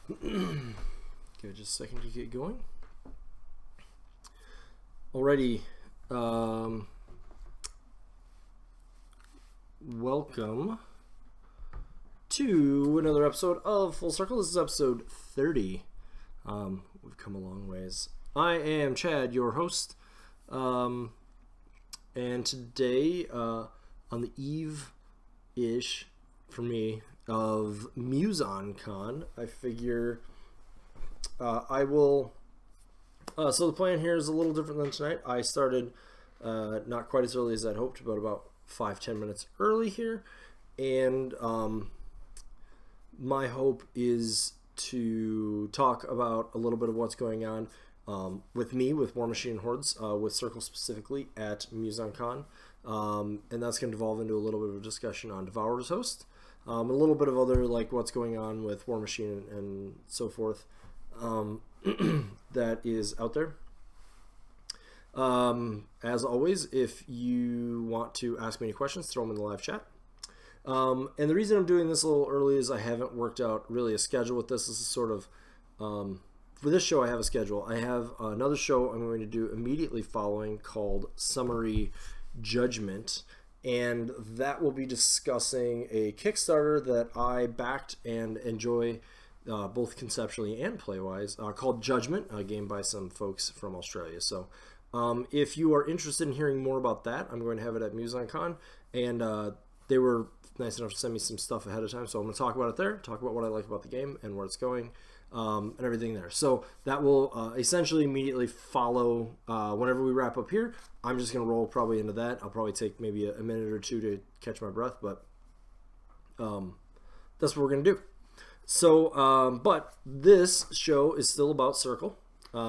Give it just a second to get going. Alrighty. Welcome to another episode of Full Circle. This is episode 30. We've come a long ways. I am Chad, your host. And today, on the eve-ish, for me, of MuseOnCon, I figure I will... so the plan here is a little different than tonight. I started not quite as early as I'd hoped, but about 5-10 minutes early here. And my hope is to talk about a little bit of what's going on with me, with War Machine Hordes, with Circle specifically at MuseOnCon. And that's going to devolve into a little bit of a discussion on Devourer's Host. A little bit of other, like, what's going on with War Machine and so forth that is out there. As always, if you want to ask me any questions, throw them in the live chat. And the reason I'm doing this a little early is I haven't worked out really a schedule with this. This is sort of, for this show I have a schedule. I have another show I'm going to do immediately following called Summary Judgment. And that will be discussing a Kickstarter that I backed and enjoy both conceptually and play-wise, called Judgment, a game by some folks from Australia. So if you are interested in hearing more about that, I'm going to have it at MuseOnCon. And they were nice enough to send me some stuff ahead of time, so I'm going to talk about it there, talk about what I like about the game and where it's going, and everything there. So that will essentially immediately follow whenever we wrap up here. I'm just going to roll probably into that. I'll probably take maybe a minute or two to catch my breath, but that's what we're going to do. So, but this show is still about Circle,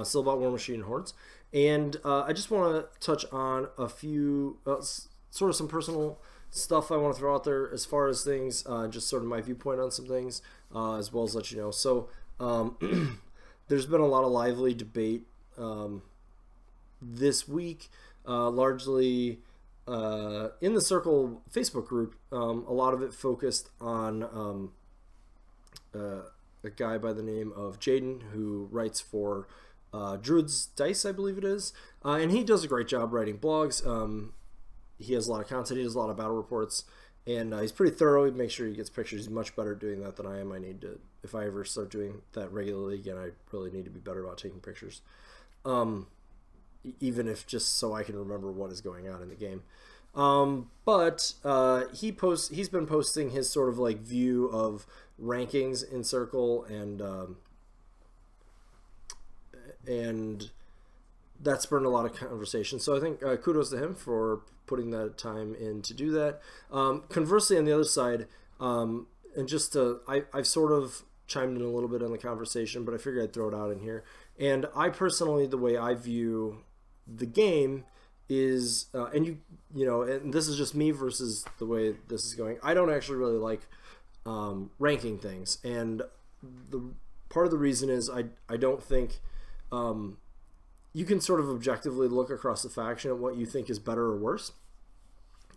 still about War Machine Hordes, and I just want to touch on a few, sort of some personal stuff I want to throw out there as far as things, just sort of my viewpoint on some things, as well as let you know. So, there's been a lot of lively debate this week, largely in the Circle Facebook group. A lot of it focused on a guy by the name of Jaden, who writes for Druid's Dice, I believe it is, and he does a great job writing blogs. He has a lot of content, he does a lot of battle reports, and he's pretty thorough. He makes sure he gets pictures. He's much better at doing that than I am. I need to, if I ever start doing that regularly again, I really need to be better about taking pictures, even if just so I can remember what is going on in the game. But he's been posting his sort of like view of rankings in Circle, and that spurred a lot of conversation. So I think kudos to him for putting that time in to do that. Conversely, on the other side, and just to, I've sort of chimed in a little bit on the conversation, but I figured I'd throw it out in here. And I personally, the way I view the game is, and you know, and this is just me versus the way this is going. I don't actually really like ranking things, and the part of the reason is I don't think you can sort of objectively look across the faction at what you think is better or worse,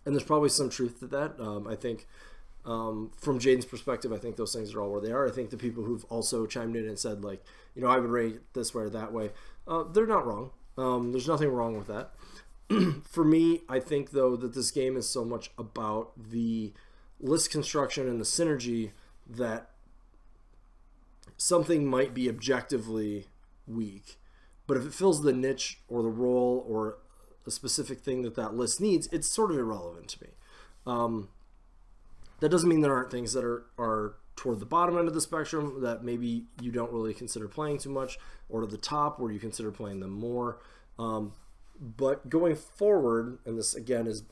and there's probably some truth to that. I think from Jaden's perspective, I think those things are all where they are. I think the people who've also chimed in and said, like, you know, I would rate it this way or that way, they're not wrong. There's nothing wrong with that. For me, I think, though, that this game is so much about the list construction and the synergy that something might be objectively weak, but if it fills the niche or the role or a specific thing that list needs, it's sort of irrelevant to me. That doesn't mean there aren't things that are toward the bottom end of the spectrum that maybe you don't really consider playing too much, or to the top where you consider playing them more. But going forward, and this again is,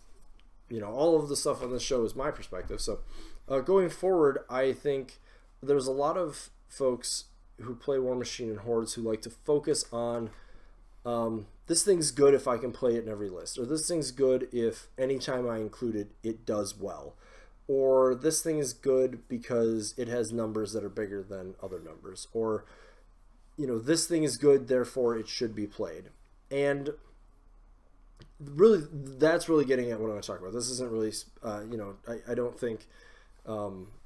you know, all of the stuff on this show is my perspective. So going forward, I think there's a lot of folks who play War Machine and Hordes who like to focus on this thing's good if I can play it in every list, or this thing's good if anytime I include it, it does well, or this thing is good because it has numbers that are bigger than other numbers, or, you know, this thing is good, therefore it should be played. And really, that's really getting at what I'm talking about. This isn't really, I don't think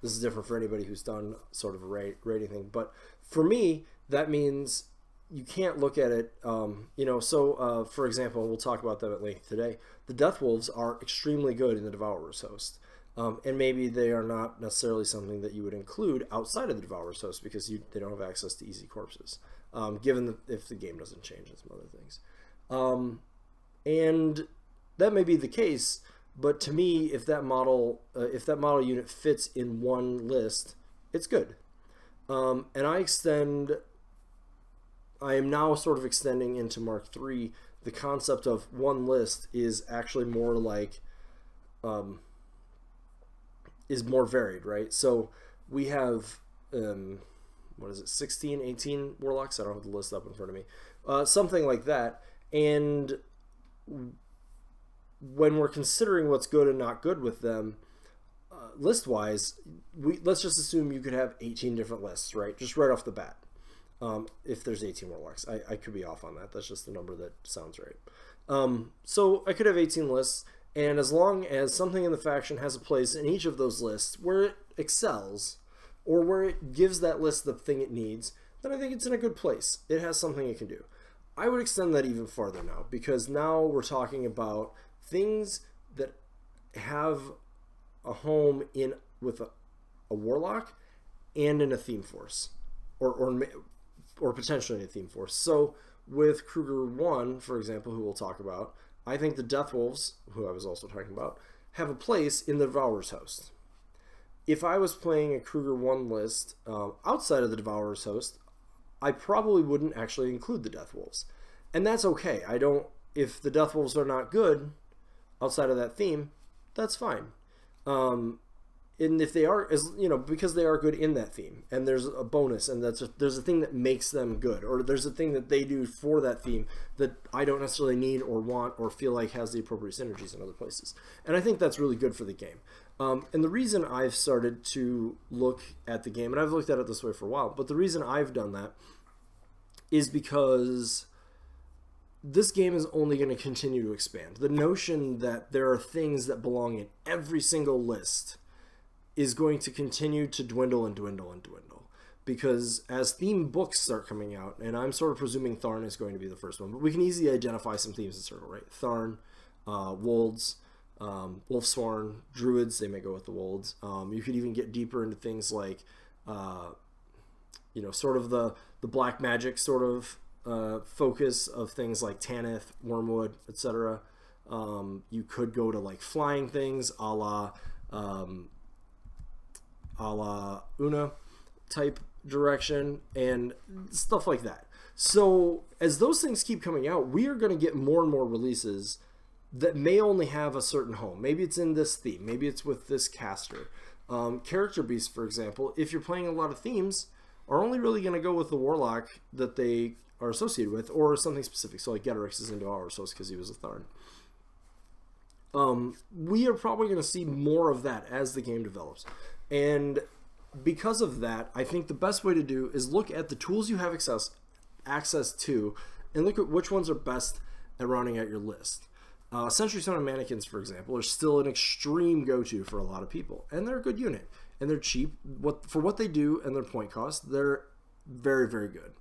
This is different for anybody who's done sort of a rating thing. But for me, that means you can't look at it, so for example, we'll talk about them at length today. The Death Wolves are extremely good in the Devourer's Host. And maybe they are not necessarily something that you would include outside of the Devourer's Host because they don't have access to easy corpses, given if the game doesn't change and some other things. And that may be the case, but to me, if that model unit fits in one list, it's good. And I am now sort of extending into Mark III. The concept of one list is actually more like, is more varied, right? So we have, 16, 18 warlocks? I don't have the list up in front of me. Something like that. And when we're considering what's good and not good with them, list-wise, let's just assume you could have 18 different lists, right? Just right off the bat. If there's 18 warlocks. I could be off on that. That's just the number that sounds right. So I could have 18 lists, and as long as something in the faction has a place in each of those lists where it excels, or where it gives that list the thing it needs, then I think it's in a good place. It has something it can do. I would extend that even farther now, because now we're talking about things that have a home with a warlock and in a theme force, or potentially in a theme force. So with Krueger 1, for example, who we'll talk about, I think the Death Wolves, who I was also talking about, have a place in the Devourer's Host. If I was playing a Krueger 1 list outside of the Devourer's Host, I probably wouldn't actually include the Death Wolves. And that's okay. If the Death Wolves are not good outside of that theme, that's fine. And if they are, because they are good in that theme, and there's a bonus, and there's a thing that makes them good, or there's a thing that they do for that theme that I don't necessarily need or want or feel like has the appropriate synergies in other places. And I think that's really good for the game. And the reason I've started to look at the game, and I've looked at it this way for a while, but the reason I've done that is because this game is only going to continue to expand. The notion that there are things that belong in every single list is going to continue to dwindle and dwindle and dwindle, because as theme books start coming out, and I'm sort of presuming Tharn is going to be the first one, but we can easily identify some themes in Circle, right? Tharn, Wolds, Wolfsworn, Druids, they may go with the Wolds. You could even get deeper into things like, sort of the black magic sort of focus of things like Tanith, Wormwood, etc. You could go to like flying things a la Una type direction and stuff like that. So as those things keep coming out, we are going to get more and more releases that may only have a certain home. Maybe it's in this theme. Maybe it's with this caster. Character Beasts, for example, if you're playing a lot of themes, are only really going to go with the Warlock that they are associated with, or something specific. So like Getorix is into our source because he was a Tharn. We are probably going to see more of that as the game develops. And because of that, I think the best way to do is look at the tools you have access to and look at which ones are best at rounding out your list. Sentry Stone and Mannequins, for example, are still an extreme go-to for a lot of people. And they're a good unit. And they're cheap. For what they do and their point cost, they're very, very good.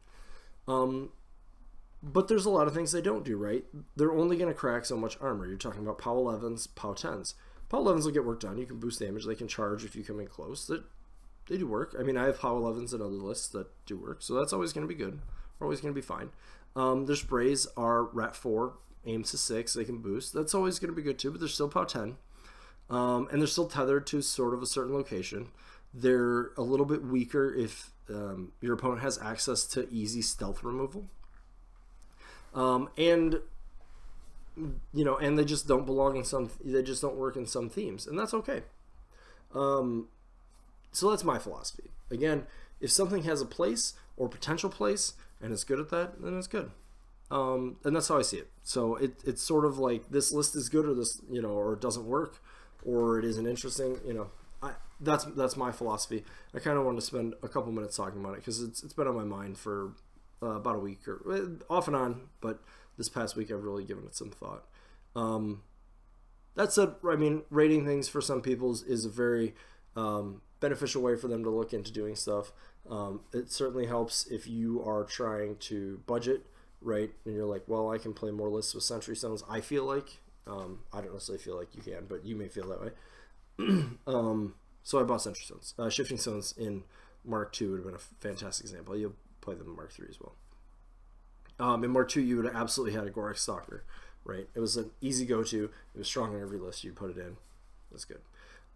But there's a lot of things they don't do, right? They're only going to crack so much armor. You're talking about POW 11s, POW 10s. POW 11s will get work done. You can boost damage. They can charge if you come in close. They do work. I mean, I have POW 11s and other lists that do work, so that's always going to be good. We're always going to be fine. Their sprays are Rat 4, aims to 6. They can boost. That's always going to be good too, but they're still POW 10. And they're still tethered to sort of a certain location. They're a little bit weaker if your opponent has access to easy stealth removal. And they just don't belong in they just don't work in some themes, and that's okay. So that's my philosophy. Again, if something has a place or potential place and it's good at that, then it's good. And that's how I see it. So it's sort of like this list is good, or this, or it doesn't work, or it isn't interesting. That's my philosophy. I kind of wanted to spend a couple minutes talking about it because it's been on my mind for about a week, or off and on, but this past week I've really given it some thought. That said, I mean, rating things for some people is a very beneficial way for them to look into doing stuff. It certainly helps if you are trying to budget, right? And you're like, well, I can play more lists with Sentry Stones. I feel like, I don't necessarily feel like you can, but you may feel that way. So I bought Sentry Stones. Shifting Stones in Mark II would have been a fantastic example. You'll play them in Mark III as well. In Mark II, you would have absolutely had a Gorek Stalker, right? It was an easy go-to. It was strong in every list. You put it in. That's good.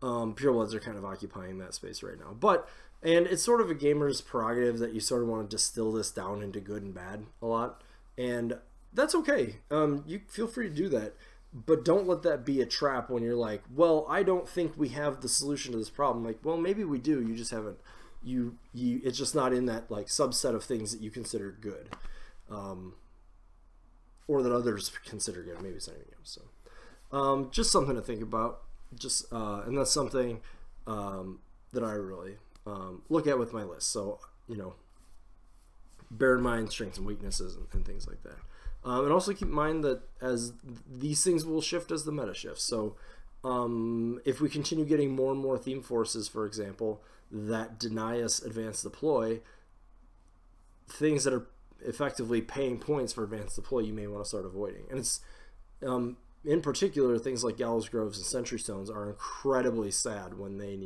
Purebloods are kind of occupying that space right now. And it's sort of a gamer's prerogative that you sort of want to distill this down into good and bad a lot. And that's okay. You feel free to do that. But don't let that be a trap when you're like, well, I don't think we have the solution to this problem. Like, well, maybe we do. You just haven't. It's just not in that like subset of things that you consider good, or that others consider good. Maybe it's not even good. So, just something to think about. And that's something that I really look at with my list. So, bear in mind strengths and weaknesses and things like that. And also keep in mind that as these things will shift as the meta shifts. So if we continue getting more and more theme forces, for example, that deny us advanced deploy, things that are effectively paying points for advanced deploy, you may want to start avoiding. And it's in particular, things like Gallows Groves and Sentry Stones are incredibly sad when they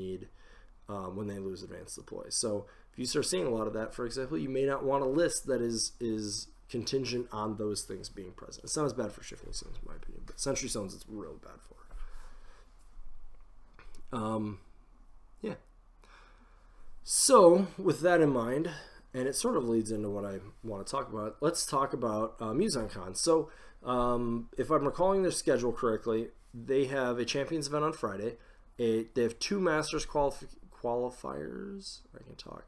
lose advanced deploy. So if you start seeing a lot of that, for example, you may not want a list that is contingent on those things being present. It's not as bad for Shifting Stones, in my opinion, but Sentry Stones it's real bad for. Yeah. So with that in mind, and it sort of leads into what I want to talk about, let's talk about MuseOnCon. So if I'm recalling their schedule correctly, they have a Champions event on Friday. They have 2 Masters qualifiers. I can talk.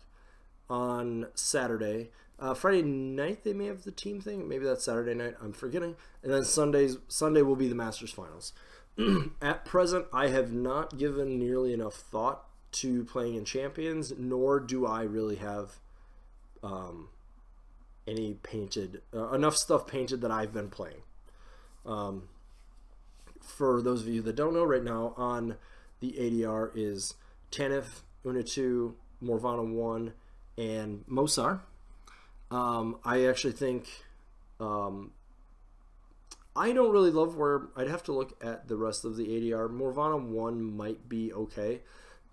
On Saturday. Friday night they may have the team thing. Maybe that's Saturday night. I'm forgetting. And then Sunday will be the Masters finals. At present, I have not given nearly enough thought to playing in Champions, nor do I really have any painted enough stuff painted that I've been playing. For those of you that don't know, right now on the ADR is Tanith, Una2, Morvana 1, and Mosar. I actually think I don't really love where I'd have to look at the rest of the ADR. Morvana 1 might be okay.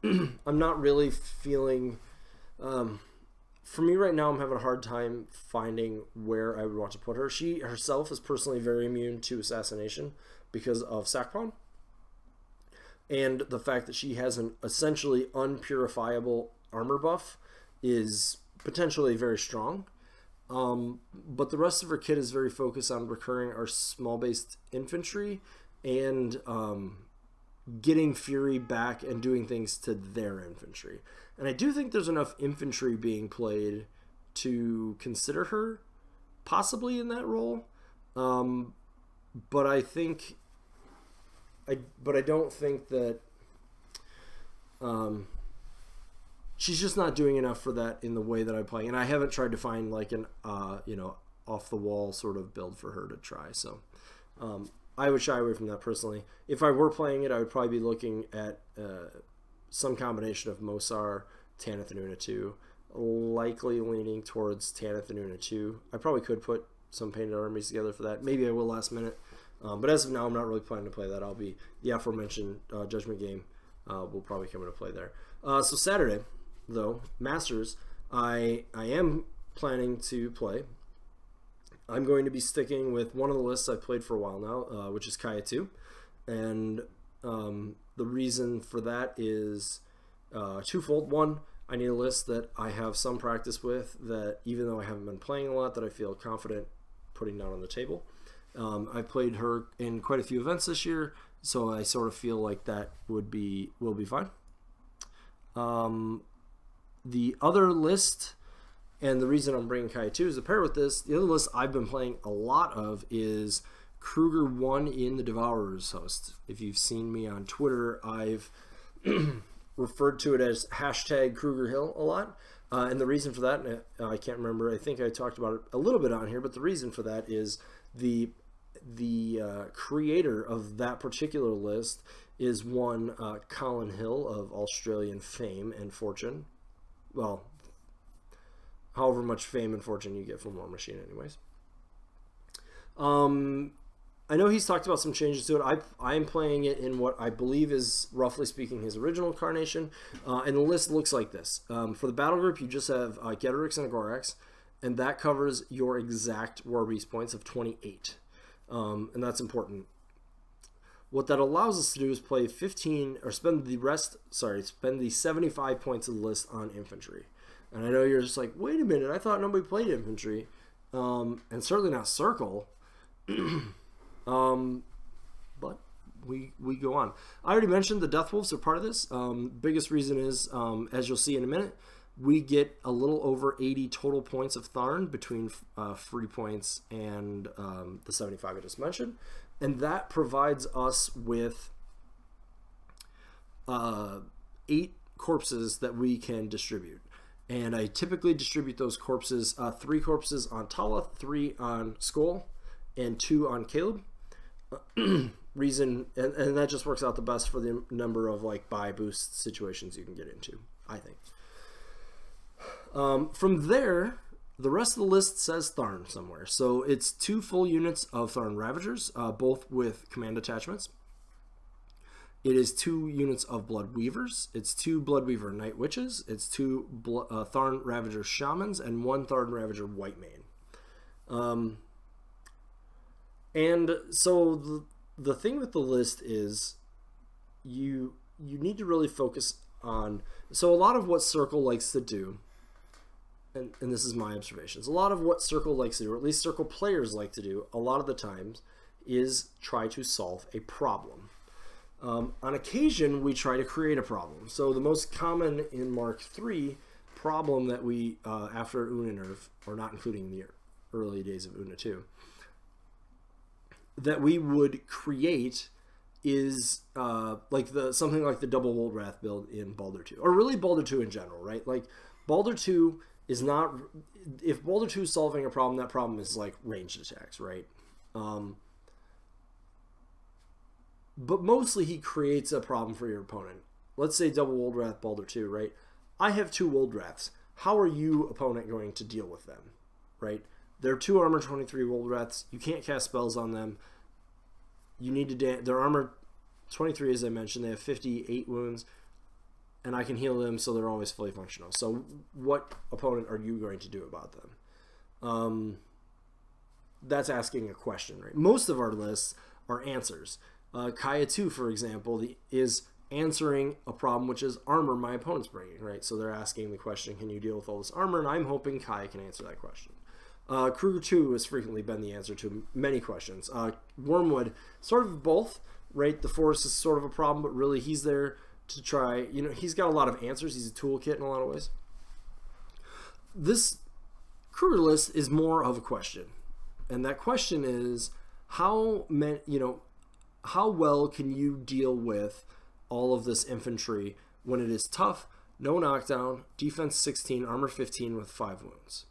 I'm not really feeling for me right now, I'm having a hard time finding where I would want to put her. She herself is personally very immune to assassination because of Sakpon, and the fact that she has an essentially unpurifiable armor buff is potentially very strong. But the rest of her kit is very focused on recurring our small-based infantry and getting Fury back and doing things to their infantry. And I do think there's enough infantry being played to consider her possibly in that role. But I don't think that she's just not doing enough for that in the way that I'm playing. And I haven't tried to find like an off the wall sort of build for her to try. So I would shy away from that personally. If I were playing it, I would probably be looking at some combination of Mosar, Tanith, and Una2. Likely leaning towards Tanith and Una2. I probably could put some painted armies together for that. Maybe I will last minute. But as of now, I'm not really planning to play that. I'll be the aforementioned Judgment Game will probably come into play there. So Saturday, though, Masters, I am planning to play. I'm going to be sticking with one of the lists I've played for a while now, which is Kaya 2. And the reason for that is twofold. One, I need a list that I have some practice with, that even though I haven't been playing a lot, that I feel confident putting down on the table. I've played her in quite a few events this year, so I sort of feel like that will be fine. The other list, and the reason I'm bringing Kaya 2 is to pair with this, the other list I've been playing a lot of is Krueger 1 in the Devourer's Host. If you've seen me on Twitter, I've referred to it as hashtag Krueger Hill a lot. And the reason for that, I can't remember, I think I talked about it a little bit on here, but the reason for that is the creator of that particular list is one Colin Hill of Australian fame and fortune. Well, however much fame and fortune you get from War Machine anyways. I know he's talked about some changes to it. I am playing it in what I believe is, roughly speaking, his original incarnation. And the list looks like this. For the battle group, you just have Getorix and a Gorax, and that covers your exact War Beast points of 28. And that's important. What that allows us to do is play 15, or spend the 75 points of the list on infantry. And I know you're just like, wait a minute, I thought nobody played infantry. And certainly not Circle. But we go on. I already mentioned the Death Wolves are part of this. Biggest reason is, as you'll see in a minute, we get a little over 80 total points of Tharn between free points and the 75 I just mentioned. And that provides us with 8 corpses that we can distribute. And I typically distribute those corpses, 3 corpses on Tala, 3 on Skull, and 2 on Caleb. Reason, and that just works out the best for the number of like buy boost situations you can get into, I think. From there, the rest of the list says Tharn somewhere. So it's 2 full units of Tharn Ravagers, both with command attachments. It is 2 units of Blood Weavers. It's 2 Blood Weaver Night Witches. It's 2 Tharn Ravager Shamans and 1 Tharn Ravager White Mane. And so the thing with the list is you need to really focus on, so a lot of what Circle likes to do, and this is my observations, a lot of what Circle likes to do, or at least Circle players like to do a lot of the times, is try to solve a problem. On occasion, we try to create a problem. So the most common in Mark III problem that we, after Una nerf, or not including the early days of Una 2, that we would create is something like the double Woldrath build in Baldur 2, or really Baldur 2 in general, right? Like Baldur 2 is not, if Baldur 2 is solving a problem, that problem is like ranged attacks, right? But mostly he creates a problem for your opponent. Let's say double Woldrath Baldur 2, right? I have 2 Woldraths. How are you, opponent, going to deal with them, right? They're 2 armor 23 Woldraths. You can't cast spells on them. You need to their armor 23, as I mentioned. They have 58 wounds, and I can heal them, so they're always fully functional. So what opponent are you going to do about them? That's asking a question, right? Most of our lists are answers. Kaya 2, for example, is answering a problem, which is armor my opponent's bringing, right? So they're asking the question, can you deal with all this armor? And I'm hoping Kaya can answer that question. Krueger 2 has frequently been the answer to many questions. Wormwood, sort of both, right? The Forest is sort of a problem, but really he's there to try, he's got a lot of answers. He's a toolkit in a lot of ways. This Krueger list is more of a question. And that question is, how well can you deal with all of this infantry when it is tough, no knockdown, defense 16, armor 15 with 5 wounds?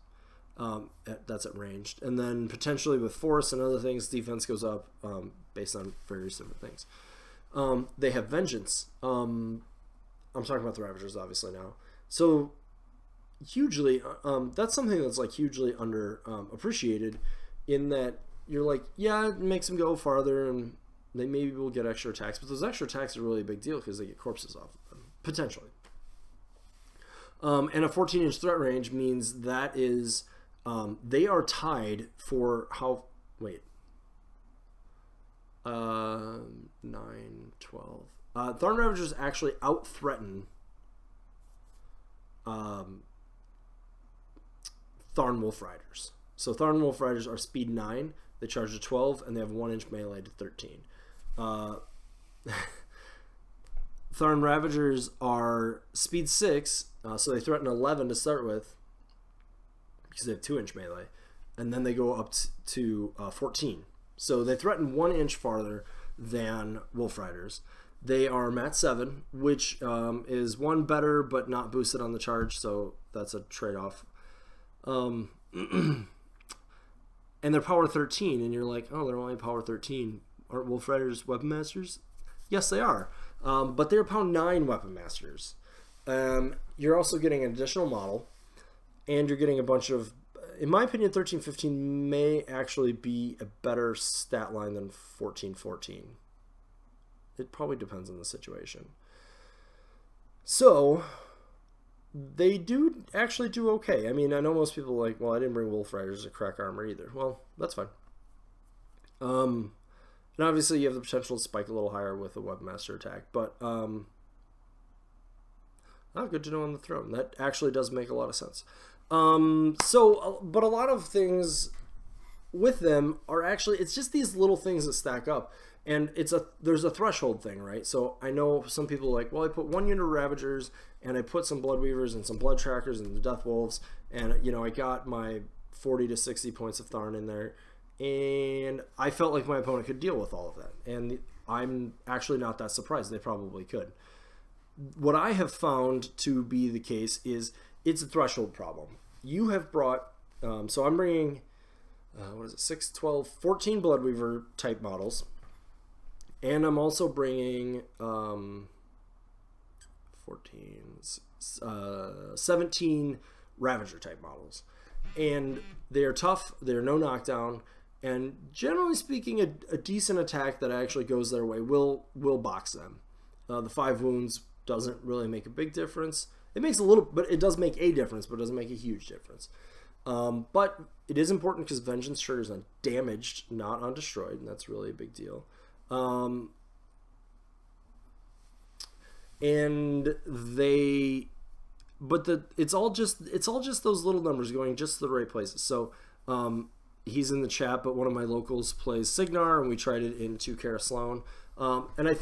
That's at ranged. And then potentially with force and other things, defense goes up based on various different things. They have vengeance. I'm talking about the Ravagers obviously now. So hugely, that's something that's like hugely under appreciated, in that you're like, yeah, it makes them go farther and they maybe will get extra attacks, but those extra attacks are really a big deal because they get corpses off of them, potentially. And a 14-inch threat range means that is, they are tied for how, 9, 12. Tharn Ravagers actually out-threaten Tharn Wolf Riders. So Tharn Wolf Riders are speed 9, they charge to 12, and they have 1-inch melee to 13. Tharn Ravagers are speed 6, so they threaten 11 to start with, because they have 2-inch melee, and then they go up to 14. So they threaten 1 inch farther than Wolf Riders. They are Mat 7, which is 1 better but not boosted on the charge, so that's a trade-off. And they're power 13, and you're like, oh, they're only power 13. Aren't Wolf Riders Weapon Masters? Yes, they are. But they're pound 9 weapon masters. You're also getting an additional model, and you're getting a bunch of, in my opinion, 13-15 may actually be a better stat line than 14-14. It probably depends on the situation. So they do actually do okay. I mean, I know most people are like, well, I didn't bring Wolf Riders to crack armor either. Well, that's fine. And obviously you have the potential to spike a little higher with a Webmaster attack, but not good to know on the throne. That actually does make a lot of sense. But a lot of things with them are actually, it's just these little things that stack up. And there's a threshold thing, right? So I know some people are like, well, I put 1 unit of Ravagers, and I put some Bloodweavers and some Blood Trackers and the Death Wolves, and I got my 40 to 60 points of Tharn in there, and I felt like my opponent could deal with all of that. And I'm actually not that surprised. They probably could. What I have found to be the case is it's a threshold problem. You have brought, so I'm bringing, 6, 12, 14 Bloodweaver type models. And I'm also bringing 17 Ravager type models. And they are tough, they're no knockdown, and generally speaking, a decent attack that actually goes their way will box them. The 5 wounds doesn't really make a big difference. It makes a little, but it does make a difference, but it doesn't make a huge difference. But it is important because Vengeance triggers on damaged, not on destroyed, and that's really a big deal. It's all just those little numbers going just to the right places. So he's in the chat, but one of my locals plays Signar, and we tried it into Kara Sloan. And I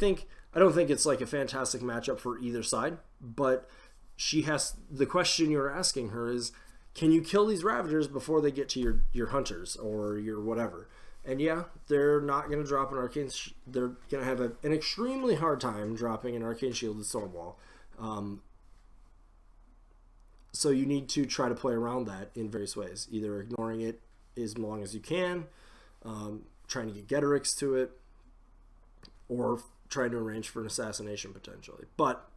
don't think it's like a fantastic matchup for either side, but the question you're asking her is, can you kill these Ravagers before they get to your hunters or your whatever? And yeah, they're not going to drop an Arcane... They're going to have an extremely hard time dropping an Arcane Shielded Stonewall. So you need to try to play around that in various ways. Either ignoring it as long as you can, trying to get Getterix to it, or trying to arrange for an assassination potentially. But...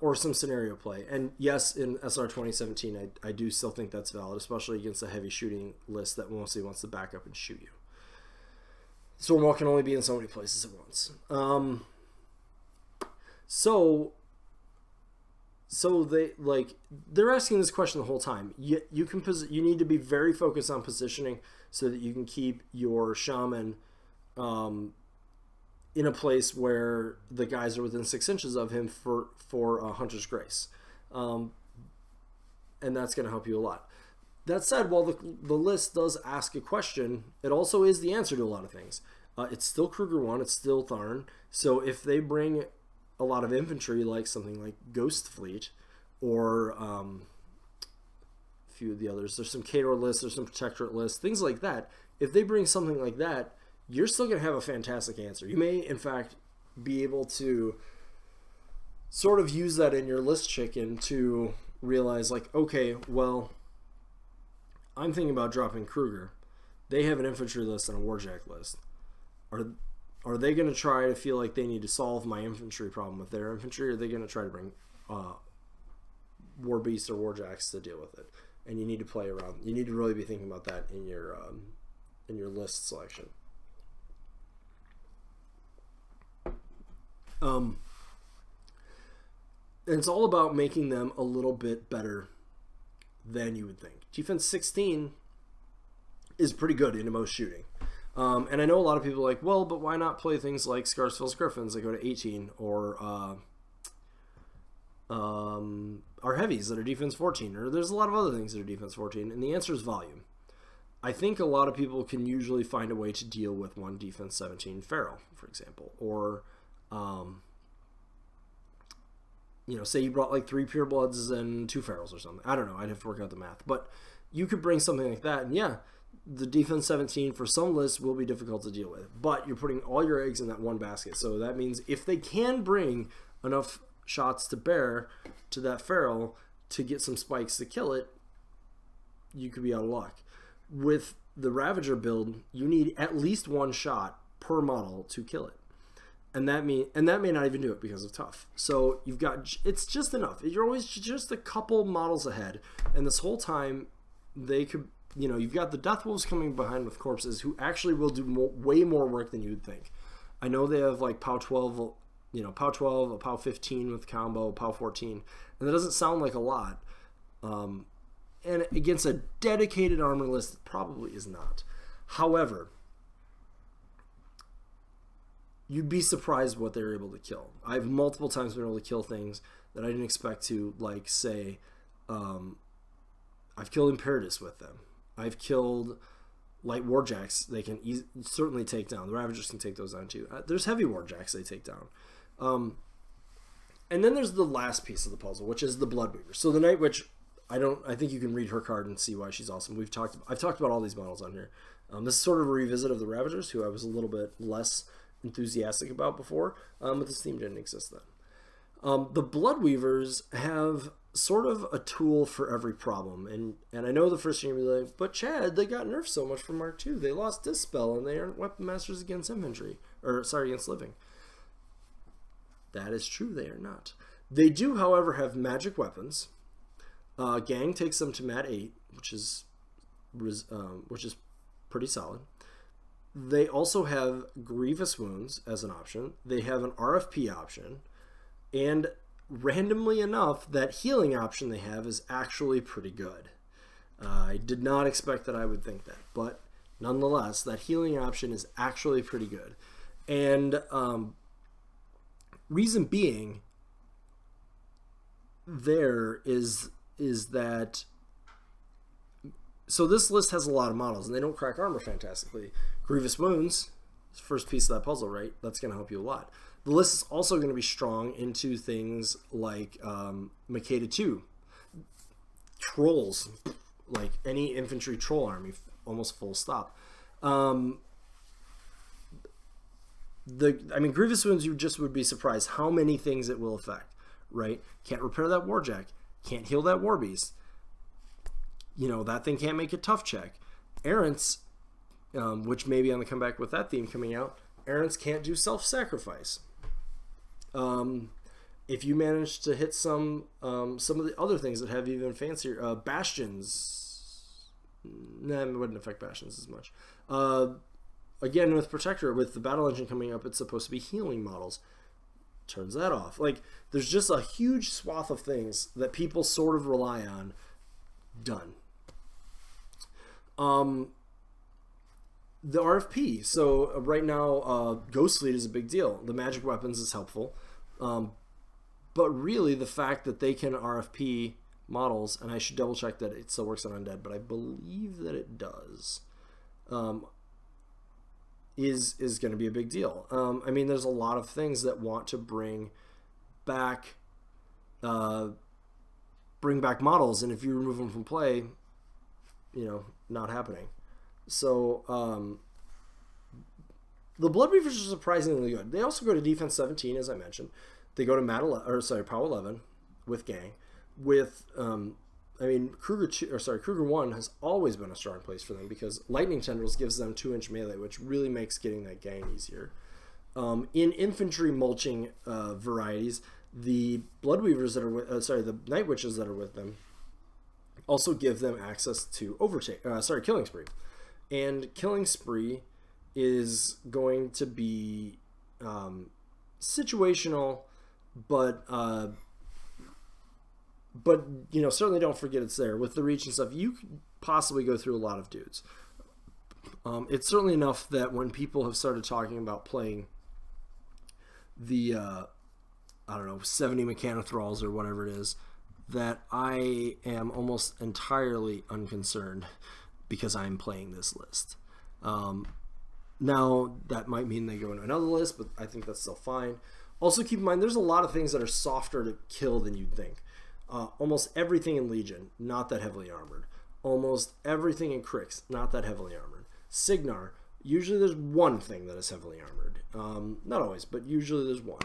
or some scenario play. And yes, in SR 2017, I do still think that's valid, especially against a heavy shooting list that mostly wants to back up and shoot you. Stormwall can only be in so many places at once. So they're asking this question the whole time. You need to be very focused on positioning so that you can keep your shaman in a place where the guys are within 6 inches of him for Hunter's Grace. And that's going to help you a lot. That said, while the list does ask a question, it also is the answer to a lot of things. It's still Krueger 1, it's still Tharn. So if they bring a lot of infantry, like something like Ghost Fleet, or a few of the others, there's some Khador lists, there's some Protectorate lists, things like that. If they bring something like that, you're still going to have a fantastic answer. You may, in fact, be able to sort of use that in your list chicken to realize, like, okay, well, I'm thinking about dropping Krueger. They have an infantry list and a warjack list. Are they going to try to feel like they need to solve my infantry problem with their infantry, or are they going to try to bring war beasts or warjacks to deal with it? And you need to play around. You need to really be thinking about that in your list selection. And it's all about making them a little bit better than you would think. Defense 16 is pretty good into most shooting. And I know a lot of people are like, well, but why not play things like Scarsfield's Griffins that go to 18, or our heavies that are defense 14, or there's a lot of other things that are defense 14, and the answer is volume. I think a lot of people can usually find a way to deal with one defense 17 Feral, for example, or say you brought like 3 Purebloods and 2 Ferals or something. I don't know. I'd have to work out the math. But you could bring something like that, and yeah, the defense 17 for some lists will be difficult to deal with. But you're putting all your eggs in that one basket. So that means if they can bring enough shots to bear to that Feral to get some spikes to kill it, you could be out of luck. With the Ravager build, you need at least 1 shot per model to kill it. and that may not even do it because of tough. So you've got, it's just enough. You're always just a couple models ahead, and this whole time they could, you've got the Death Wolves coming behind with corpses who actually will do way more work than you'd think. I know they have like POW 12, POW 12, a POW 15 with combo, POW 14, and that doesn't sound like a lot. And against a dedicated armor list, it probably is not. However, you'd be surprised what they're able to kill. I've multiple times been able to kill things that I didn't expect to, like, say, I've killed Imperatus with them. I've killed light warjacks they can certainly take down. The Ravagers can take those down too. There's heavy warjacks they take down. And then there's the last piece of the puzzle, which is the Bloodweaver. So the Night Witch, I think you can read her card and see why she's awesome. I've talked about all these models on here. This is sort of a revisit of the Ravagers, who I was a little bit less enthusiastic about before, but this theme didn't exist then. The Bloodweavers have sort of a tool for every problem, and I know the first thing you'll be like, but Chad, they got nerfed so much from Mark II. They lost Dispel, and they aren't weapon masters against infantry, against living. That is true, they are not. They do, however, have magic weapons. Gang takes them to Mat 8, which is pretty solid. They also have Grievous Wounds as an option. They have an RFP option. And randomly enough, that healing option they have is actually pretty good. I did not expect that I would think that. But nonetheless, that healing option is actually pretty good. And reason being there is that... So this list has a lot of models, and they don't crack armor fantastically. Grievous Wounds, first piece of that puzzle, right? That's going to help you a lot. The list is also going to be strong into things like Makeda 2. Trolls, like any infantry troll army, almost full stop. Grievous Wounds, you just would be surprised how many things it will affect, right? Can't repair that Warjack. Can't heal that Warbeast. That thing can't make a tough check. Errants, which may be on the comeback with that theme coming out, Errants can't do self-sacrifice. If you manage to hit some of the other things that have even fancier, Bastions, it wouldn't affect Bastions as much. Again, with Protector, with the Battle Engine coming up, it's supposed to be healing models. Turns that off. Like, there's just a huge swath of things that people sort of rely on. Done. The RFP. So right now, Ghost Fleet is a big deal. The magic weapons is helpful. But really, the fact that they can RFP models, and I should double check that it still works on Undead, but I believe that it does, is going to be a big deal. There's a lot of things that want to bring back models, and if you remove them from play, not happening. So the Bloodweavers are surprisingly good. They also go to defense 17, as I mentioned. They go to POW 11 with Gang. With Krueger 1 has always been a strong place for them because Lightning Tendrils gives them 2-inch melee, which really makes getting that Gang easier. In infantry mulching varieties, the Bloodweavers that are the Night Witches that are with them also give them access to Killing Spree. And Killing Spree is going to be situational, but certainly don't forget it's there. With the reach and stuff, you could possibly go through a lot of dudes. It's certainly enough that when people have started talking about playing the 70 Mechanothralls or whatever it is, that I am almost entirely unconcerned because I'm playing this list. Now, that might mean they go into another list, but I think that's still fine. Also, keep in mind, there's a lot of things that are softer to kill than you'd think. Almost everything in Legion, not that heavily armored. Almost everything in Crix, not that heavily armored. Signar, usually there's one thing that is heavily armored. Not always, but usually there's one.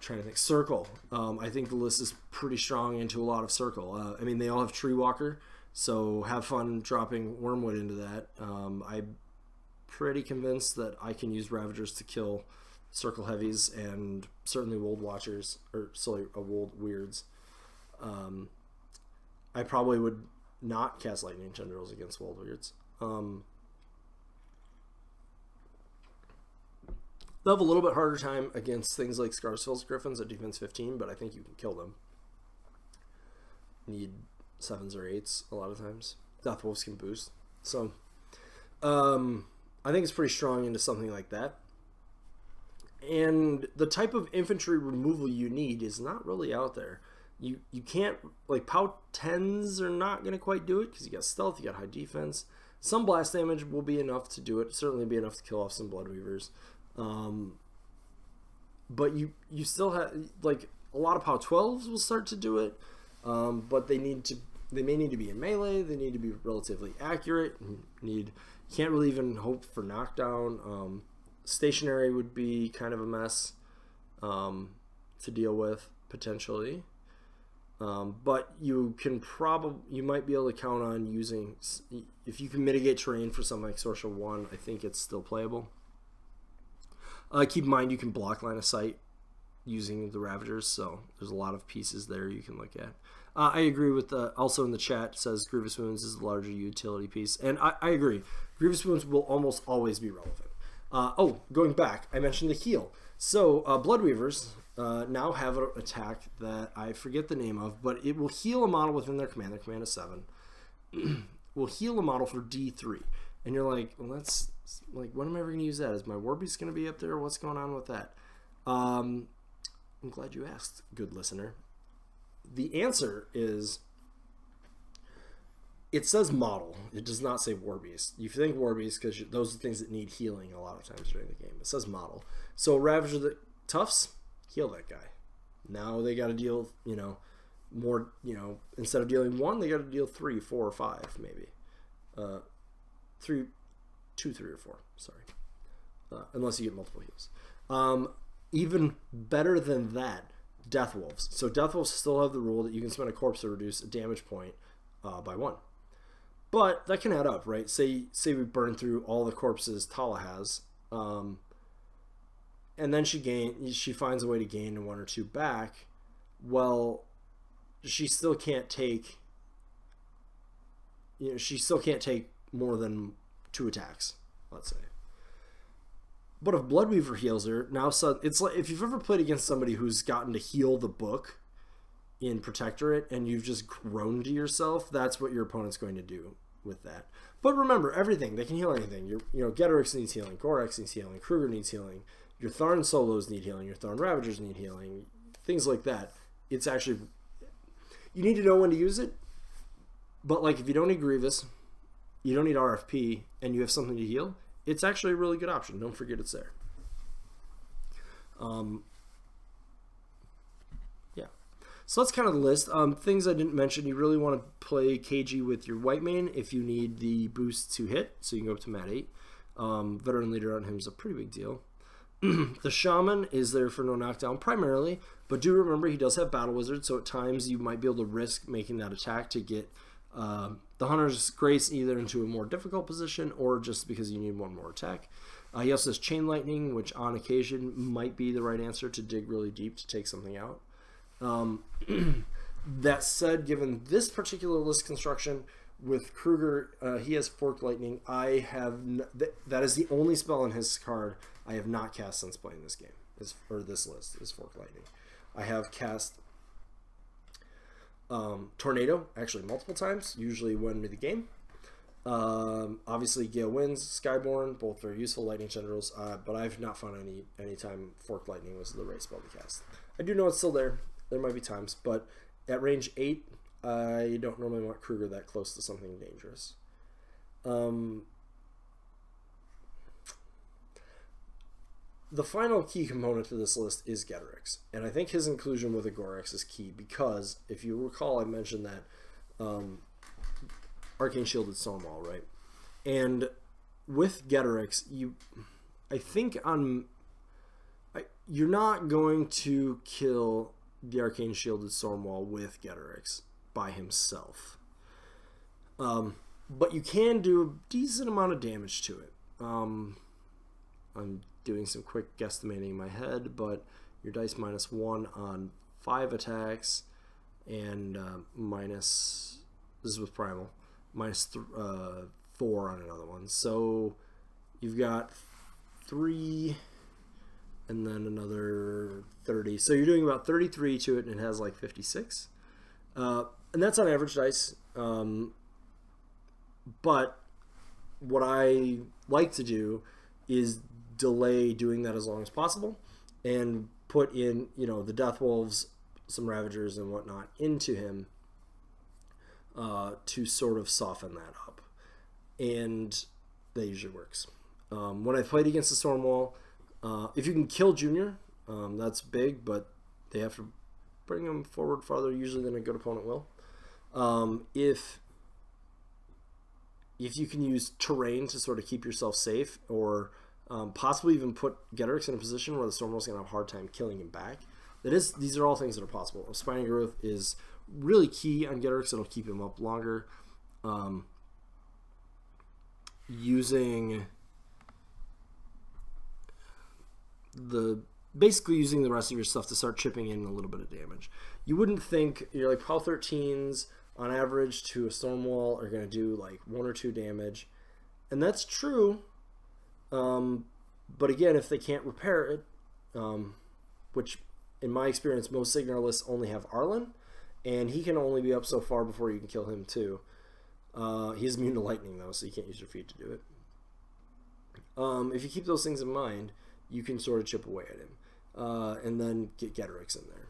Trying to think. Circle. I think the list is pretty strong into a lot of Circle. They all have Tree Walker, so have fun dropping Wormwood into that. I'm pretty convinced that I can use Ravagers to kill Circle Heavies and certainly Wold Watchers, or sorry, Wold Weirds. I probably would not cast Lightning Tendrils against Wold Weirds. They'll have a little bit harder time against things like Scarsfell's Griffins at defense 15, but I think you can kill them. Need 7s or 8s a lot of times. Deathwolves can boost. So, I think it's pretty strong into something like that. And the type of infantry removal you need is not really out there. You can't, like, POW 10s are not going to quite do it because you got stealth, you got high defense. Some blast damage will be enough to do it. Certainly be enough to kill off some Bloodweavers. But you still have, like, a lot of POW 12s will start to do it. But they may need to be in melee. They need to be relatively accurate. You can't really even hope for knockdown. Stationary would be kind of a mess to deal with potentially. But you might be able to count on using, if you can mitigate terrain for something like Sorcerer 1, I think it's still playable. Keep in mind you can block line of sight using the Ravagers, so there's a lot of pieces there you can look at. I agree with also in the chat says Grievous Wounds is the larger utility piece, and I agree. Grievous Wounds will almost always be relevant. Going back, I mentioned the heal. So Bloodweavers now have an attack that I forget the name of, but it will heal a model within their command. Their command is 7. Will heal a model for D3. And you're like, well, that's like, when am I ever going to use that? Is my Warbeast going to be up there? What's going on with that? I'm glad you asked, good listener. The answer is, it says model. It does not say Warbeast. You think Warbeast because those are things that need healing a lot of times during the game. It says model. So Ravager the Toughs, heal that guy. Now they got to deal, more, instead of dealing 1, they got to deal 3, 4, or 5 maybe. 2, 3, or 4. Sorry, unless you get multiple heals. Even better than that, Deathwolves. So Deathwolves still have the rule that you can spend a corpse to reduce a damage point by 1. But that can add up, right? Say we burn through all the corpses Tala has, and then she finds a way to gain 1 or 2 back. Well, she still can't take. She still can't take more than 2 attacks, let's say. But if Bloodweaver heals her, it's like if you've ever played against somebody who's gotten to heal the book in Protectorate and you've just groaned to yourself, that's what your opponent's going to do with that. But remember, everything, they can heal anything. Getorix needs healing, Gorax needs healing, Krueger needs healing, your Tharn solos need healing, your Tharn Ravagers need healing, things like that. It's actually, you need to know when to use it, but like if you don't need Grievous, you don't need RFP, and you have something to heal, it's actually a really good option. Don't forget it's there. Yeah. So that's kind of the list. Things I didn't mention, you really want to play KG with your white main if you need the boost to hit, so you can go up to Mat 8. Veteran Leader on him is a pretty big deal. The Shaman is there for no knockdown primarily, but do remember he does have Battle Wizard, so at times you might be able to risk making that attack to get the Hunter's Grace either into a more difficult position or just because you need 1 more attack. He also has Chain Lightning, which on occasion might be the right answer to dig really deep to take something out. That said, given this particular list construction with Krueger, he has Forked Lightning. I have that is the only spell on his card I have not cast since playing this game, or this list, is Forked Lightning. I have cast Tornado, actually multiple times, usually when mid the game. Obviously Gale Winds, Skyborn, both very useful Lightning Tendrils, but I've not found any time Forked Lightning was the right spell to cast. I do know it's still there. There might be times, but at range 8, I don't normally want Krueger that close to something dangerous. The final key component to this list is Getorix, and I think his inclusion with Agorax is key because, if you recall, I mentioned that Arcane Shielded Stonewall, right? And with Getorix, you're not going to kill the Arcane Shielded Stormwall with Getorix by himself. But you can do a decent amount of damage to it. I'm doing some quick guesstimating in my head, but your dice -1 on 5 attacks, and minus, this is with primal, -4 on another one. So you've got 3 and then another 30. So you're doing about 33 to it, and it has like 56. And that's on average dice. But what I like to do is delay doing that as long as possible and put in, the Death Wolves, some Ravagers and whatnot into him to sort of soften that up. And that usually works. When I played against the Stormwall, if you can kill Junior, that's big, but they have to bring him forward farther usually than a good opponent will. If you can use terrain to sort of keep yourself safe, or possibly even put Getrix in a position where the Stormwall's going to have a hard time killing him back, these are all things that are possible. Spiny Growth is really key on Getrix. It'll keep him up longer. Basically using the rest of your stuff to start chipping in a little bit of damage. You wouldn't think Power 13s on average to a Stormwall are going to do like 1 or 2 damage, and that's true. But again, if they can't repair it, which in my experience most Signalists only have Arlen, and he can only be up so far before you can kill him too. He's immune to lightning though, so you can't use your feet to do it. If you keep those things in mind, you can sort of chip away at him, and then get Getrix in there.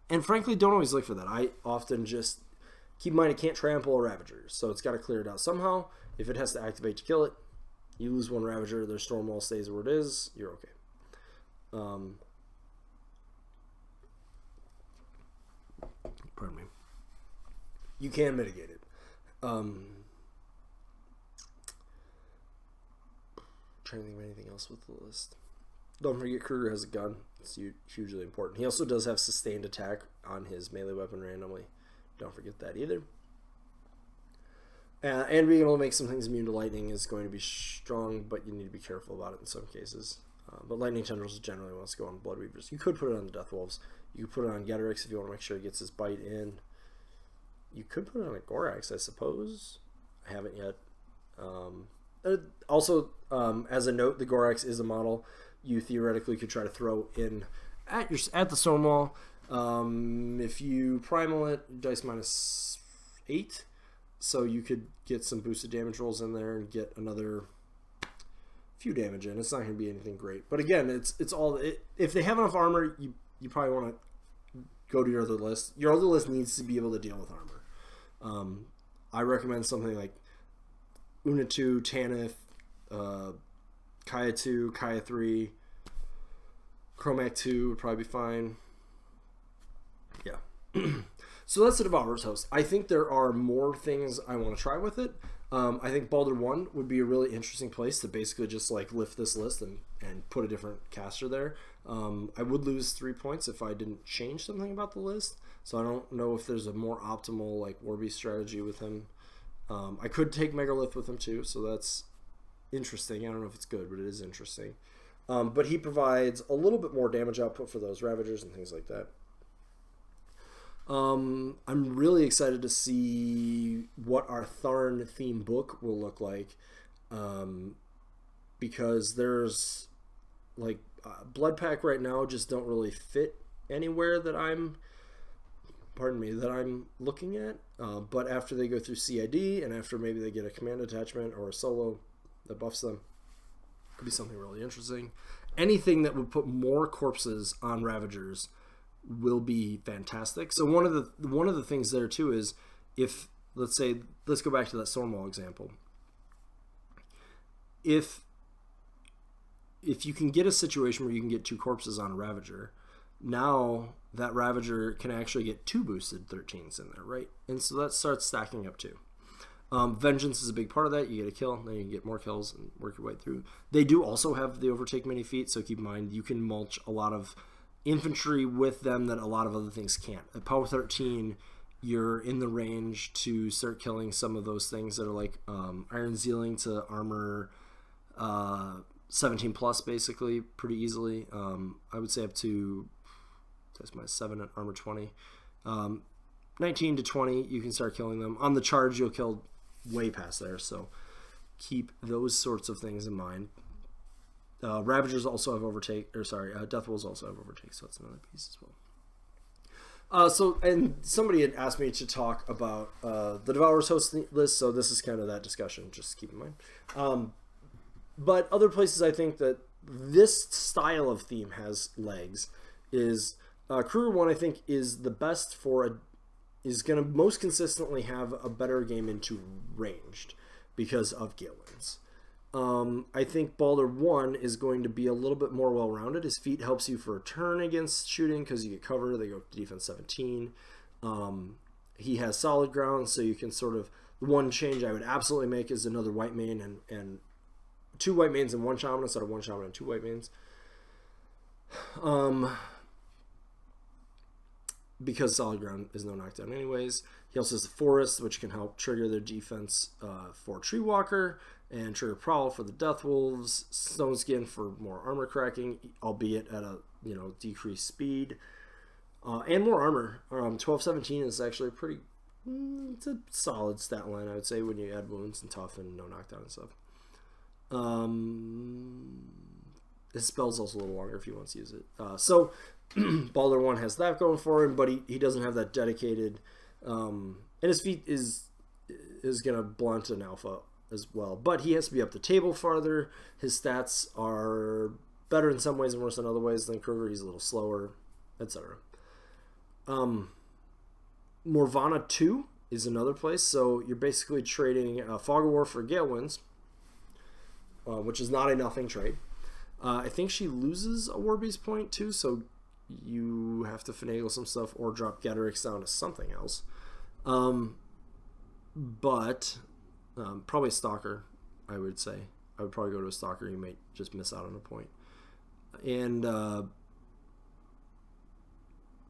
And frankly, don't always look for that. I often just keep in mind it can't trample a Ravager, so it's got to clear it out somehow. If it has to activate to kill it, you lose 1 Ravager, their Stormwall stays where it is, you're okay. Pardon me. You can mitigate it. Trying to think of anything else with the list. Don't forget Krueger has a gun. It's hugely important. He also does have sustained attack on his melee weapon randomly. Don't forget that either. And being able to make some things immune to lightning is going to be strong, but you need to be careful about it in some cases. But Lightning Tendrils generally wants to go on Blood Reavers. You could put it on the Death Wolves. You could put it on Getrix if you want to make sure he gets his bite in. You could put it on a Gorax, I suppose. I haven't yet. Also, as a note, the Gorax is a model you theoretically could try to throw in at the Stonewall. If you primal it, dice -8, so you could get some boosted damage rolls in there and get another few damage in. It's not going to be anything great, but again, it's all. If they have enough armor, you probably want to go to your other list. Your other list needs to be able to deal with armor. I recommend something like Una 2, Tanith, Kaya 2, Kaya 3, Chromac 2 would probably be fine. Yeah. So that's the Devourer's Host. I think there are more things I want to try with it. I think Baldur 1 would be a really interesting place to basically just like lift this list and put a different caster there. I would lose 3 points if I didn't change something about the list. So I don't know if there's a more optimal like Warbeast strategy with him. I could take Megalith with him too, so that's interesting. I don't know if it's good, but it is interesting. But he provides a little bit more damage output for those Ravagers and things like that. I'm really excited to see what our Tharn theme book will look like, because there's like Blood Pack right now just don't really fit anywhere that I'm looking at, but after they go through CID and after maybe they get a command attachment or a solo that buffs them, could be something really interesting. Anything that would put more corpses on Ravagers will be fantastic. So one of the things there too is, if let's go back to that Stormwall example. If you can get a situation where you can get 2 corpses on a Ravager, now that Ravager can actually get 2 boosted 13s in there, right? And so that starts stacking up too. Vengeance is a big part of that. You get a kill, then you can get more kills and work your way through. They do also have the Overtake mini feat, so keep in mind you can mulch a lot of infantry with them that a lot of other things can't. At Power 13, you're in the range to start killing some of those things that are like Iron Zealing to armor 17 plus, basically, pretty easily. I would say up to, that's my 7 at armor 20. 19 to 20, you can start killing them. On the charge, you'll kill way past there, so keep those sorts of things in mind. Ravagers also have overtake, Death Wolves also have overtake, so that's another piece as well. And somebody had asked me to talk about the Devourer's Host list, so this is kind of that discussion, just keep in mind. But other places I think that this style of theme has legs is Krueger 1, I think, is the best is going to most consistently have a better game into ranged because of Gale Winds. I think Baldur 1 is going to be a little bit more well-rounded. His feat helps you for a turn against shooting because you get cover. They go to defense 17. He has solid ground, so you can sort of... The one change I would absolutely make is another white main and 2 white mains and 1 shaman instead of 1 shaman and 2 white mains. Because solid ground is no knockdown anyways. He also has the Forest, which can help trigger their defense for Tree Walker, and trigger Prowl for the Death Wolves, Stone Skin for more armor cracking, albeit at a decreased speed, and more armor. 12-17 is actually a pretty, it's a solid stat line, I would say, when you add wounds and tough and no knockdown and stuff. His spell's also a little longer if he wants to use it. So Baldur 1 has that going for him, but he doesn't have that dedicated, and his feat is going to blunt an alpha as well, but he has to be up the table farther. His stats are better in some ways and worse in other ways than Krueger. He's a little slower, etc. Morvana 2 is another place, so you're basically trading Fog of War for Gale Winds, which is not a nothing trade. I think she loses a Warbeast point too, so you have to finagle some stuff or drop Getterix down to something else. But probably a Stalker, I would say. I would probably go to a Stalker. You might just miss out on a point. And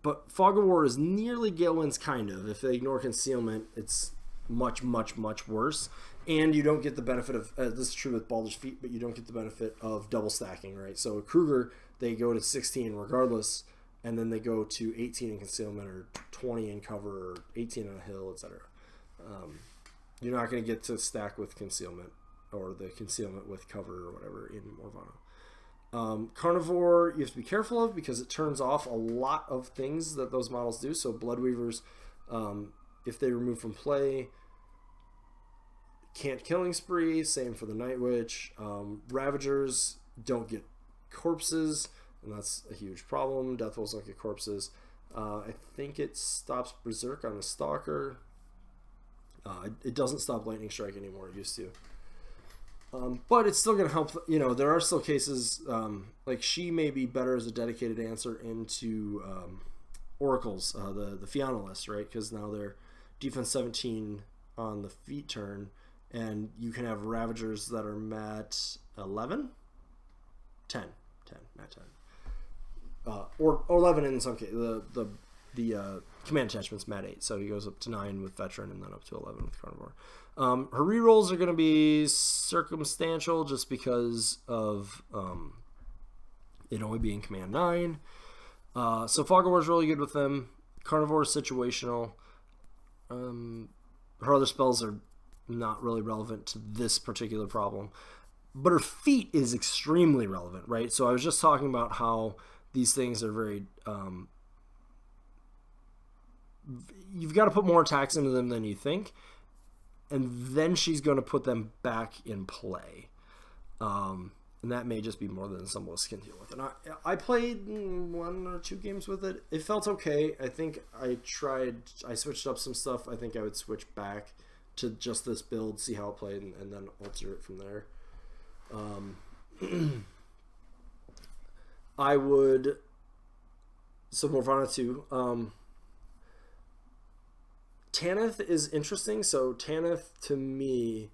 but Fog of War is nearly Gale Winds, kind of. If they ignore concealment, it's much, much, much worse. And you don't get the benefit of, this is true with Baldur's Feet, but you don't get the benefit of double stacking, right? So Krueger, they go to 16 regardless, and then they go to 18 in concealment, or 20 in cover, or 18 on a hill, etc. You're not going to get to stack with concealment, or the concealment with cover, or whatever, in Morvana. Carnivore, you have to be careful of, because it turns off a lot of things that those models do. So Bloodweavers, if they remove from play, can't Killing Spree, same for the Night Witch. Ravagers don't get corpses, and that's a huge problem. Death Wolves don't get corpses. I think it stops Berserk on the Stalker. It doesn't stop Lightning Strike anymore. It used to. But it's still going to help. There are still cases, like she may be better as a dedicated answer into Oracles, the Fiona list, right? Because now they're defense 17 on the feet turn, and you can have Ravagers that are mat 11? 10, mat 10. Or 11 in some case. The command attachment's mat 8, so he goes up to 9 with Veteran and then up to 11 with Carnivore. Her rerolls are going to be circumstantial just because of it only being command 9. So Fog of War is really good with them. Carnivore is situational. Her other spells are not really relevant to this particular problem. But her feat is extremely relevant, right? So I was just talking about how these things are very... you've got to put more attacks into them than you think. And then she's going to put them back in play. And that may just be more than Symbolists can deal with. And I played 1 or 2 games with it. It felt okay. I think I switched up some stuff. I think I would switch back to just this build, see how it played, and then alter it from there. I would... So Morvana 2. Tanith is interesting. So Tanith, to me,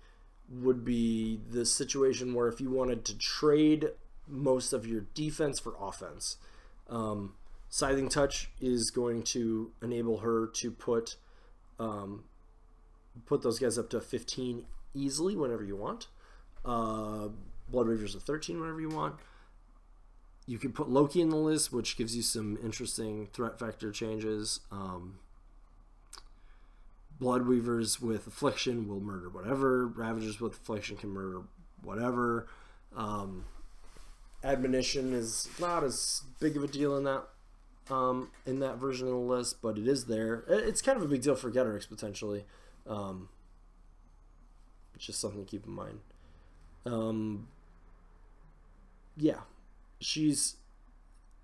would be the situation where if you wanted to trade most of your defense for offense, Scything Touch is going to enable her to put put those guys up to 15 easily whenever you want. Blood Reavers are 13 whenever you want. You can put Loki in the list, which gives you some interesting threat vector changes. Blood Weavers with Affliction will murder whatever. Ravagers with Affliction can murder whatever. Admonition is not as big of a deal in that version of the list, but it is there. It's kind of a big deal for Getterix potentially. It's just something to keep in mind. Yeah, she's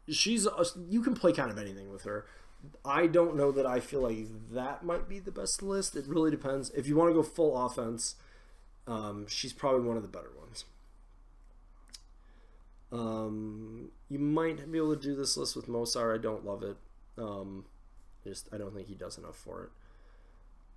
you can play kind of anything with her. I don't know that I feel like that might be the best list. It really depends. If you want to go full offense, she's probably one of the better ones. You might be able to do this list with Mosar. I don't love it. I don't think he does enough for it.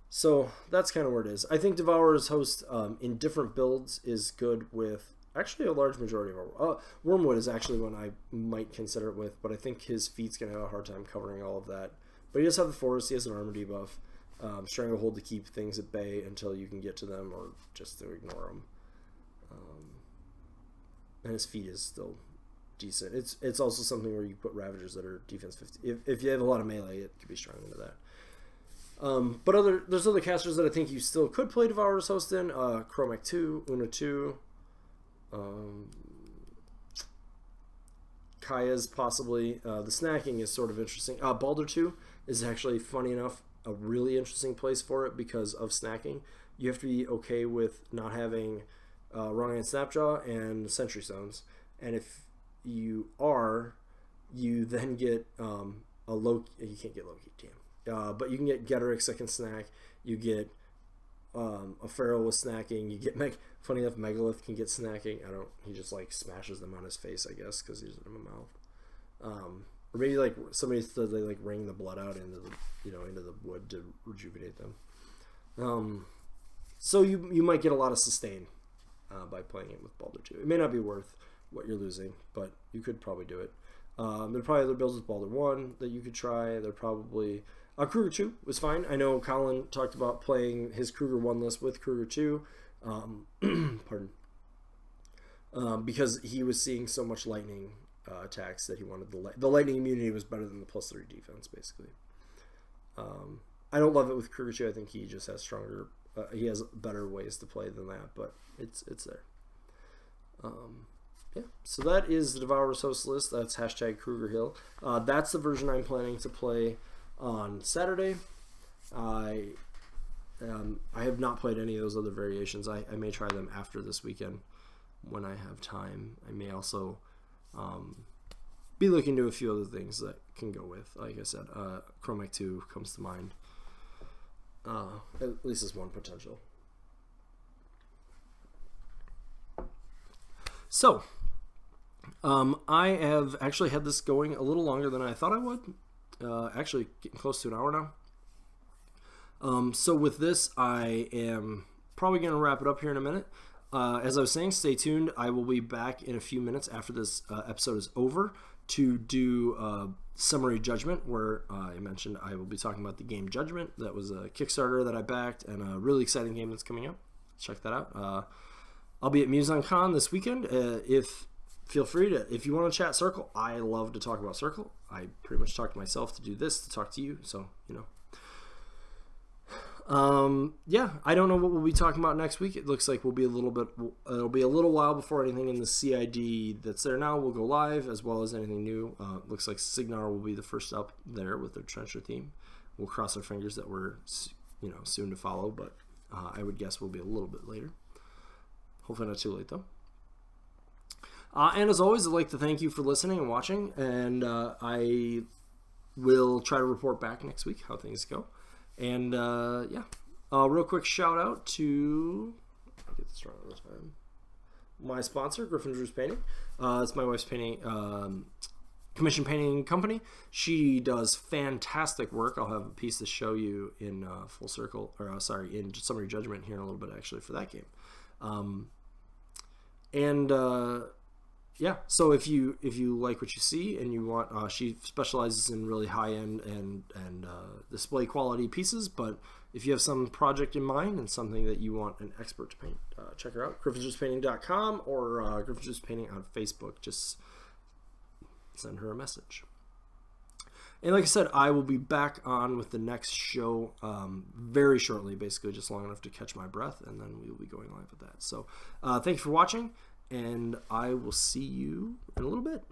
So that's kind of where it is. I think Devourer's Host in different builds is good with actually a large majority of our... Wormwood is actually one I might consider it with, but I think his feat's going to have a hard time covering all of that. But he does have the Forest, he has an armor debuff, Stranglehold to keep things at bay until you can get to them or just to ignore them. And his feat is still decent. It's also something where you put Ravagers that are defense 50. If you have a lot of melee, it could be strong into that. But there's other casters that I think you still could play Devourer's Host in. Chromac 2, Una 2, Kaya's possibly. The snacking is sort of interesting. Baldur 2 is actually, funny enough, a really interesting place for it because of snacking. You have to be okay with not having Wrong Hand Snapjaw and Sentry Stones. And if you are, you then get a Loki. You can't get Loki, damn. But you can get Getterix that can snack. You get a Pharaoh with snacking. You get funny enough, Megalith can get snacking. He just like smashes them on his face, I guess, because he doesn't have a mouth. Or maybe like somebody said they like wring the blood out into the wood to rejuvenate them. So you might get a lot of sustain by playing it with Baldur 2. It may not be worth what you're losing, but you could probably do it. There are probably other builds with Baldur 1 that you could try. They're probably... Krueger 2 was fine. I know Colin talked about playing his Krueger 1 list with Krueger 2. Pardon. Because he was seeing so much lightning attacks that he wanted the lightning immunity was better than the +3 defense, basically. I don't love it with Krueger 2. I think he just has stronger... he has better ways to play than that, but it's there. Yeah, so that is the Devourer's Host list. That's #KruegerHill. That's the version I'm planning to play on Saturday. I have not played any of those other variations. I may try them after this weekend when I have time. I may also be looking to a few other things that can go with. Like I said, Chromac 2 comes to mind. At least as one potential. So, I have actually had this going a little longer than I thought I would. Actually, getting close to an hour now. So with this, I am probably going to wrap it up here in a minute. As I was saying, stay tuned. I will be back in a few minutes after this episode is over to do Summary Judgment, where I mentioned I will be talking about the game Judgment. That was a Kickstarter that I backed and a really exciting game that's coming up. Check that out. I'll be at MuseOnCon this weekend. Feel free to, if you want to chat Circle, I love to talk about Circle. I pretty much talk to myself to do this, to talk to you, so, yeah, I don't know what we'll be talking about next week. It looks like it'll be a little while before anything in the CID that's there now will go live, as well as anything new. Looks like Signar will be the first up there with their Trencher theme. We'll cross our fingers that we're, soon to follow, but I would guess we'll be a little bit later. Hopefully not too late, though. And as always, I'd like to thank you for listening and watching, and I will try to report back next week how things go. And yeah, real quick shout out to, I'll get this wrong all the time, my sponsor, Griffin Drew's Painting. It's my wife's painting, commission painting company. She does fantastic work. I'll have a piece to show you in Full Circle, or in Summary Judgment here in a little bit, actually, for that game. And yeah, so if you like what you see and you want, she specializes in really high end and display quality pieces. But if you have some project in mind and something that you want an expert to paint, check her out, griffinspainting.com or Griffin's Painting on Facebook. Just send her a message. And like I said, I will be back on with the next show very shortly, basically just long enough to catch my breath, and then we will be going live with that. So thanks for watching, and I will see you in a little bit.